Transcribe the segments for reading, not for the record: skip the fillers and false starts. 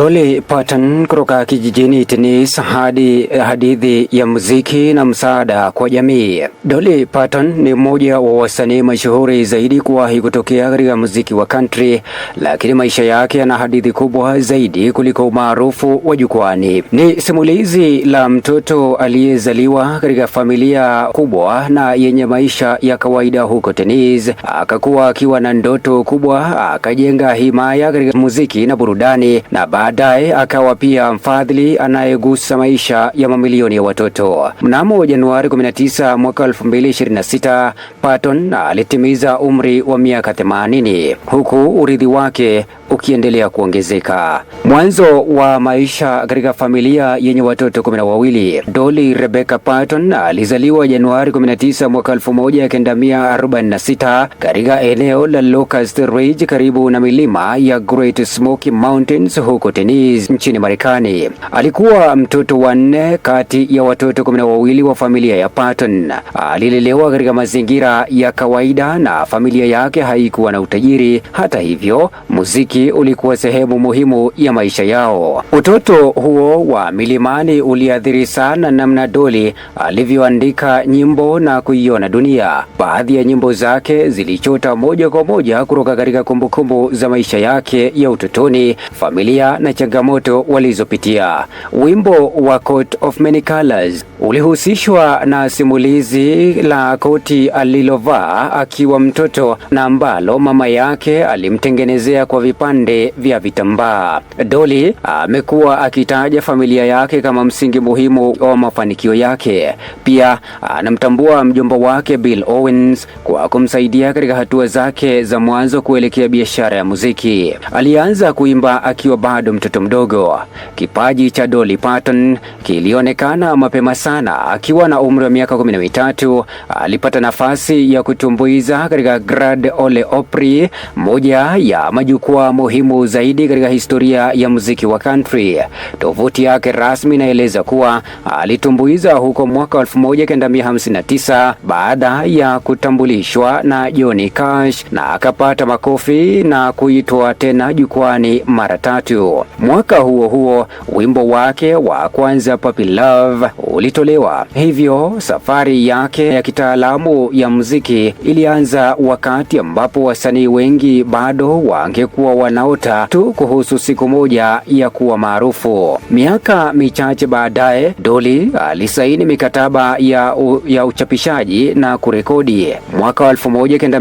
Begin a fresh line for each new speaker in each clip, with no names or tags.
Dolly Parton kutoka kijijini Tennessee hadi hadithi ya muziki na msaada kwa jamii. Dolly Parton ni mmoja wa wasanii mashuhuri zaidi kuwahi kutokea katika muziki wa country, lakini maisha yake yana hadithi kubwa zaidi kuliko umaarufu wa jukwani. Ni simulizi la mtoto aliyezaliwa katika familia kubwa na yenye maisha ya kawaida huko Tennessee, akakuwa akiwa na ndoto kubwa, akajenga himaya katika muziki na burudani, na baadaye akawa pia mfadhili anayegusa maisha ya mamilioni ya watoto. Mnamo Januari 19 mwaka 2026, Parton alitimiza umri wa miaka 80 huku urithi wake ukiendelea kuongezeka. Mwanzo wa maisha katika familia yenye watoto 12. Dolly Rebecca Parton alizaliwa Januari 19 mwaka 1946 katika eneo la Locust Ridge karibu na milima ya Great Smoky Mountains huko Tennessee nchini Marekani. Alikuwa mtoto wa 4 kati ya watoto 12 wa familia ya Parton. Alilelewa katika mazingira ya kawaida na familia yake haikuwa na utajiri. Hata hivyo, muziki ulikuwa sehemu muhimu ya maisha yao. Utoto huo wa milimani uliathiri sana namna Dolly alivyoandika nyimbo na kuiona dunia. Baadhi ya nyimbo zake zilichota moja kwa moja kutoka katika kumbukumbu za maisha yake ya utotoni, familia na changamoto walizopitia. Wimbo wa Coat of Many Colors ulihusishwa na simulizi la koti alilovaa akiwa mtoto na ambalo mama yake alimtengenezea kwa vipande vya vitambaa. Dolly amekuwa akitaja familia yake kama msingi muhimu wa mafanikio yake. Pia anamtambua mjomba wake Bill Owens kwa kumsaidia katika hatua zake za mwanzo kuelekea biashara ya muziki. Alianza kuimba akiwa bado mtoto mdogo. Kipaji cha Dolly Parton kilionekana mapema sana. Akiwa na umri wa miaka 13, alipata nafasi ya kutumbuiza katika Grand Ole Opry, moja ya majukwaa muhimu zaidi katika historia ya muziki wa country. Tovuti yake rasmi inaeleza kuwa alitumbuiza huko mwaka 1959 baada ya kutambulishwa na Johnny Cash na akapata makofi na kuitwa tena jukwani mara 3. Mwaka huo huo wimbo wake wa kwanza Puppy Love ulitolewa. Hivyo safari yake ya kitaalamu ya muziki ilianza wakati ambapo wasanii wengi bado wangekuwa wanaota tu kuhusu siku moja ya kuwa maarufu. Miaka michache baadaye, Dolly alisaini mikataba ya uchapishaji na kurekodi. Mwaka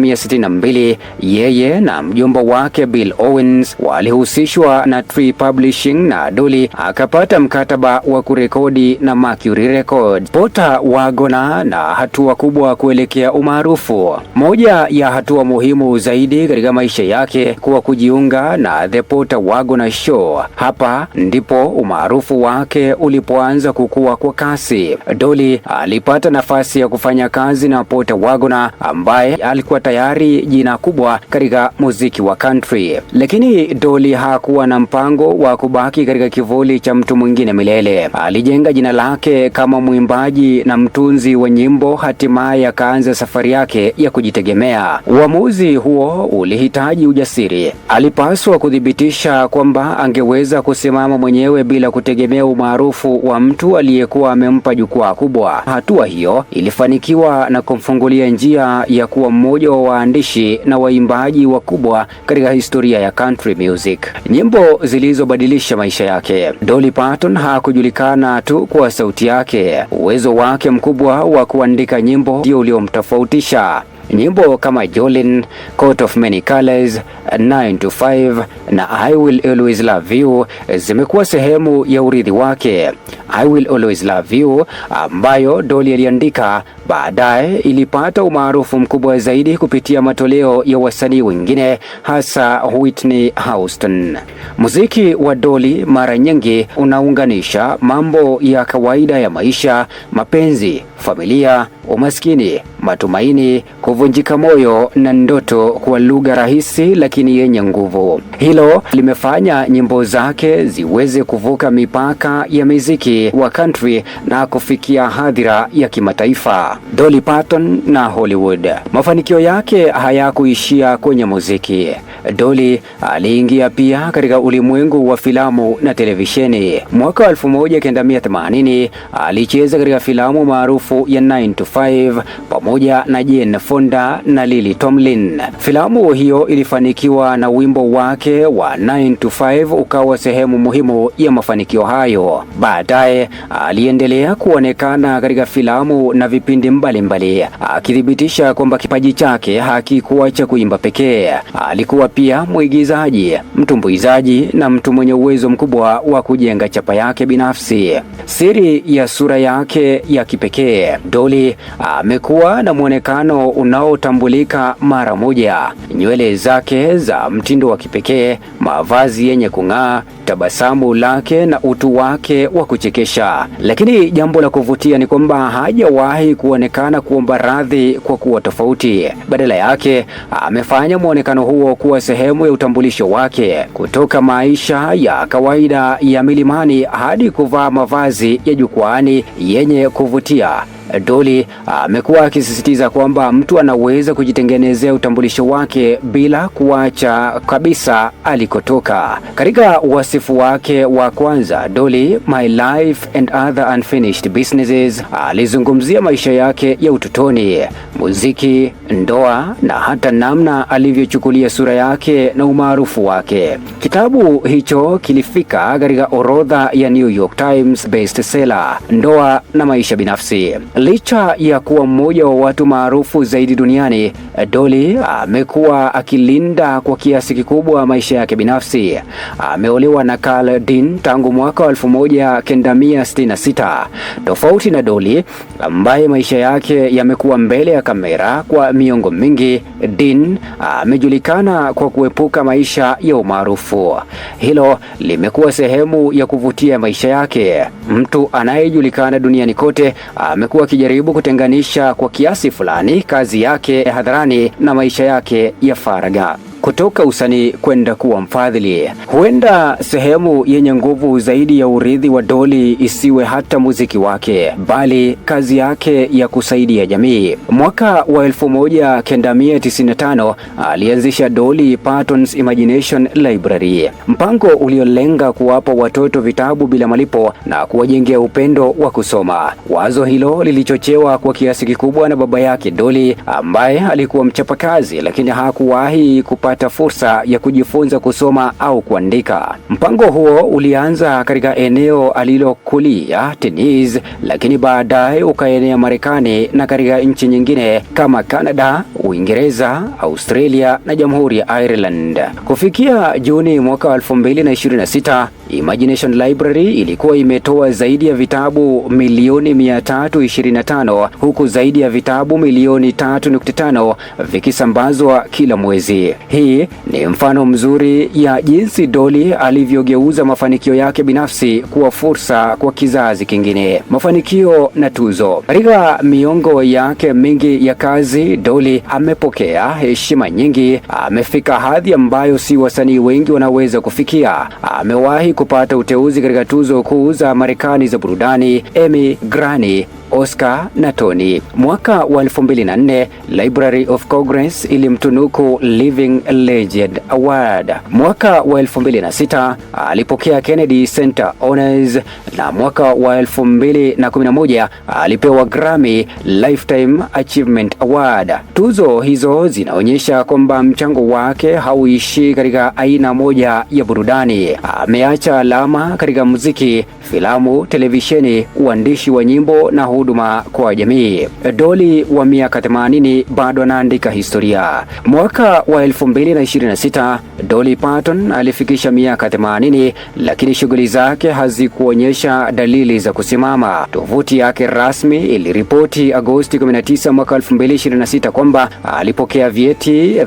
1962, yeye na mjomba wake Bill Owens walihusishwa na Tree Publishing na Dolly akapata mkataba wa kurekodi na Mercury Records. Porter Wagoner na hatua kubwa kuelekea umaarufu. Moja ya hatua muhimu zaidi katika maisha yake kuwa kujiunga na The Porter Wagoner Show. Hapa ndipo umaarufu wake ulipoanza kukua kwa kasi. Dolly alipata nafasi ya kufanya kazi na Porter Wagoner ambaye alikuwa tayari jina kubwa katika muziki wa country. Lakini Dolly hakuwa na mpango wa kubaki katika kivuli cha mtu mwingine milele. Alijenga jina lake kama mwimbaji na mtunzi wa nyimbo, hatimaye akaanza safari yake ya kujitegemea. Uamuzi huo ulihitaji ujasiri. Alipaswa kudhibitisha kwamba angeweza kusimama mwenyewe bila kutegemea umaarufu wa mtu aliyekuwa amempa jukwaa kubwa. Hatua hiyo ilifanikiwa na kumfungulia njia ya kuwa mmoja wa waandishi na waimbaji wakubwa katika historia ya country music. Nyimbo zilizobadilisha maisha yake. Dolly Parton hakujulikana tu kwa sauti yake. Uwezo wake mkubwa wa kuandika nyimbo ndio uliomtofautisha. Nyimbo kama Jolene, Coat of Many Colors, 9 to 5 na I Will Always Love You zimekuwa sehemu ya urithi wake. I Will Always Love You ambayo Dolly aliandika baadaye ilipata umaarufu mkubwa zaidi kupitia matoleo ya wasanii wengine, hasa Whitney Houston. Muziki wa Dolly mara nyingi unaunganisha mambo ya kawaida ya maisha, mapenzi, familia, umaskini, matumaini, kuvunjika moyo na ndoto kwa lugha rahisi lakini yenye nguvu. Hilo limefanya nyimbo zake ziweze kuvuka mipaka ya muziki wa country na kufikia hadhira ya kimataifa. Dolly Parton na Hollywood. Mafanikio yake hayakuishia kwenye muziki. Dolly aliingia pia katika ulimwengu wa filamu na televisheni. Mwaka 1980 alicheza katika filamu maarufu ya 9 to 5 pamoja na Jane Fonda na Lily Tomlin. Filamu hiyo ilifanikiwa na wimbo wake wa 9 to 5 ukawa sehemu muhimu ya mafanikio hayo. Baadaye aliendelea kuonekana katika filamu na vipindi mbalimbali, akithibitisha kwamba kipaji chake hakikuwa cha kuimba pekee. Alikuwa pia mwigizaji, mtumbuizaji na mtu mwenye uwezo mkubwa wa kujenga chapa yake binafsi. Siri ya sura yake ya kipekee, Dolly amekuwa na mwonekano unaotambulika mara moja. Nywele zake za mtindo wa kipekee, mavazi yenye kung'aa, tabasamu lake na utu wake wa kuchekesha. Lakini jambo la kuvutia ni kwamba hajawahi kuonekana kuomba radhi kwa kuwa tofauti. Badala yake, amefanya mwonekano huo kuwa sehemu ya utambulisho wake, kutoka maisha ya kawaida ya milimani hadi kuvaa mavazi ya jukwaani yenye kuvutia. Dolly amekuwa akisisitiza kwamba mtu anaweza kujitengenezea utambulisho wake bila kuacha kabisa alikotoka. Katika wasifu wake wa kwanza, Dolly, My Life and Other Unfinished Businesses, alizungumzia maisha yake ya utotoni, muziki, ndoa na hata namna alivyochukulia sura yake na umaarufu wake. Kitabu hicho kilifika katika orodha ya New York Times bestseller, Ndoa na Maisha Binafsi. Licha ya kuwa mmoja wa watu maarufu zaidi duniani, Dolly amekuwa akilinda kwa kiasi kikubwa maisha yake binafsi. Ameolewa na Carl Dean tangu mwaka 1966. Tofauti na Dolly ambaye maisha yake yamekuwa mbele ya kamera kwa miongo mingi, Dean amejulikana kwa kuepuka maisha ya umaarufu. Hilo limekuwa sehemu ya kuvutia maisha yake. Mtu anayejulikana duniani kote amekuwa akijaribu kutenganisha kwa kiasi fulani kazi yake hadharani na maisha yake ya faragha. Kutoka usanii kwenda kuwa mfadhili. Huenda sehemu yenye nguvu zaidi ya urithi wa Dolly isiwe hata muziki wake, bali kazi yake ya kusaidia jamii. Mwaka wa 1995 alianzisha Dolly Parton's Imagination Library, mpango uliolenga kuwapa watoto vitabu bila malipo na kuwajengea upendo wa kusoma. Wazo hilo lilichochewa kwa kiasi kikubwa na baba yake Dolly, ambaye alikuwa mchapakazi lakini hakuwahi kupata fursa ya kujifunza kusoma au kuandika. Mpango huo ulianza katika eneo alilokulia Tennessee, lakini baadaye ukaenea Marekani na katika nchi nyingine kama Canada, Uingereza, Australia na Jamhuri ya Ireland. Kufikia Juni mwaka 2026, Imagination Library ilikuwa imetoa zaidi ya vitabu milioni 325 huku zaidi ya vitabu milioni 3.5 vikisambazwa kila mwezi. Hii ni mfano mzuri ya jinsi Dolly alivyogeuza mafanikio yake binafsi kuwa fursa kwa kizazi kingine. Mafanikio na tuzo. Katika miongo yake mingi ya kazi, Dolly amepokea heshima nyingi. Amefika hadhi ambayo si wasanii wengi wanaweza kufikia. Amewahi kupata uteuzi katika tuzo kuu za Marekani za burudani, Emmy, Grammy, Oscar na Tony. Mwaka wa 2004, Library of Congress ilimtunuku Living Legend Award. Mwaka wa 2006 alipokea Kennedy Center Honors, na mwaka wa 2011 alipewa Grammy Lifetime Achievement Award. Tuzo hizo zinaonyesha kwamba mchango wake hauishi katika aina moja ya burudani. Ameacha alama katika muziki, filamu, televisheni, uandishi wa nyimbo na huduma kwa jamii. Dolly wa miaka 80 bado anaandika historia. Mwaka wa 2026, Dolly Parton alifikisha miaka 80, lakini shughuli zake hazikuonyesha dalili za kusimama. Tovuti yake rasmi iliripoti Agosti 19 mwaka 2026 kwamba alipokea vyeti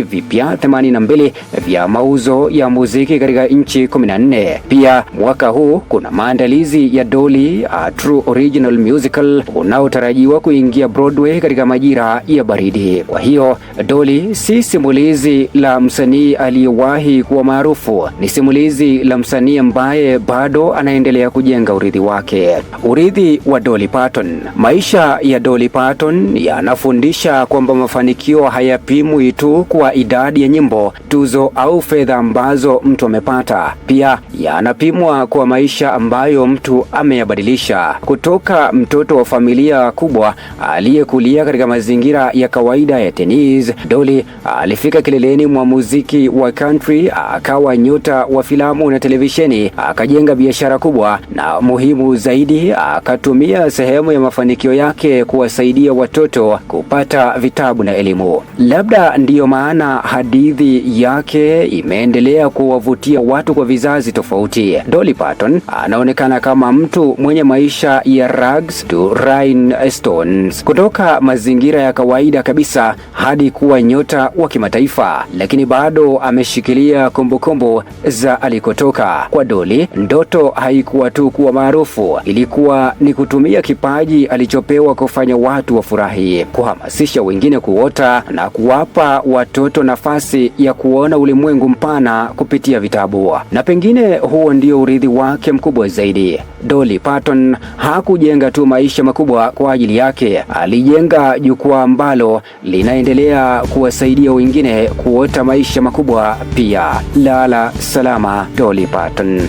vipya 82 vya mauzo ya muziki katika nchi 14. Pia mwaka huu kuna maandalizi ya Dolly True original musical unaotarajiwa kuingia Broadway katika majira ya baridi. Kwa hiyo Dolly si simulizi la msanii aliyewahi kuwa maarufu, ni simulizi la msanii ambaye bado anaendelea kujenga urithi wake. Urithi wa Dolly Parton. Maisha ya Dolly Parton yanafundisha kwamba mafanikio hayapimwi tu kwa idadi ya nyimbo, tuzo au fedha ambazo mtu amepata. Pia yanapimwa kwa maisha ambayo mtu ameyabadilisha. Kutoka mtoto wa familia kubwa aliyekulia katika mazingira ya kawaida ya Tennessee, Dolly alifika kileleni mwa muziki wa country, akawa nyota wa filamu na televisheni, akajenga biashara kubwa, na muhimu zaidi, akatumia sehemu ya mafanikio yake kuwasaidia watoto kupata vitabu na elimu. Labda ndiyo maana hadithi yake imeendelea kuwavutia watu kwa vizazi tofauti. Dolly Parton anaonekana kama mtu mwenye maisha ya rags to rhinestones, kutoka mazingira ya kawaida kabisa hadi kuwa nyota wa kimataifa, lakini bado ameshikilia kumbukumbu za alikotoka. Kwa Dolly, ndoto haikuwa tu kuwa maarufu, ilikuwa ni kutumia kipaji alichopewa kufanya watu wafurahi, kuhamasisha wengine kuota na kuwapa watoto nafasi ya kuona ulimwengu mpana kupitia vitabu. Na pengine huo ndio urithi wake mkubwa zaidi. Dolly Parton hakujenga tu maisha makubwa kwa ajili yake, alijenga jukwaa ambalo linaendelea kuwasaidia wengine kuota maisha makubwa pia. Lala salama Dolly Parton.